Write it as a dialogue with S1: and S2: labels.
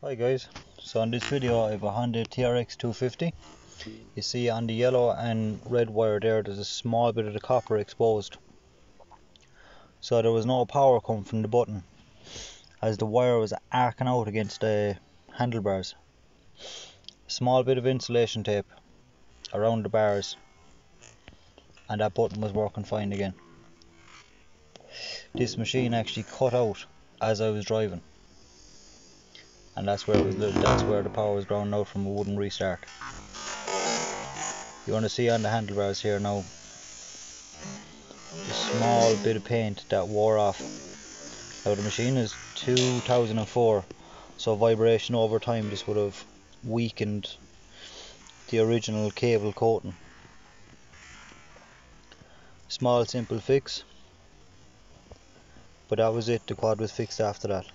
S1: Hi guys, so in this video I have a Honda TRX 250. You see on the yellow and red wire there's a small bit of the copper exposed. So there was no power coming from the button as the wire was arcing out against the handlebars. Small bit of insulation tape around the bars and that button was working fine again. This machine actually cut out as I was driving. And that's where the power was ground out from. It wouldn't restart. You want to see on the handlebars here now the small bit of paint that wore off. Now the machine is 2004, so vibration over time this would have weakened the original cable coating. Small simple fix, but that was it. The quad was fixed after that.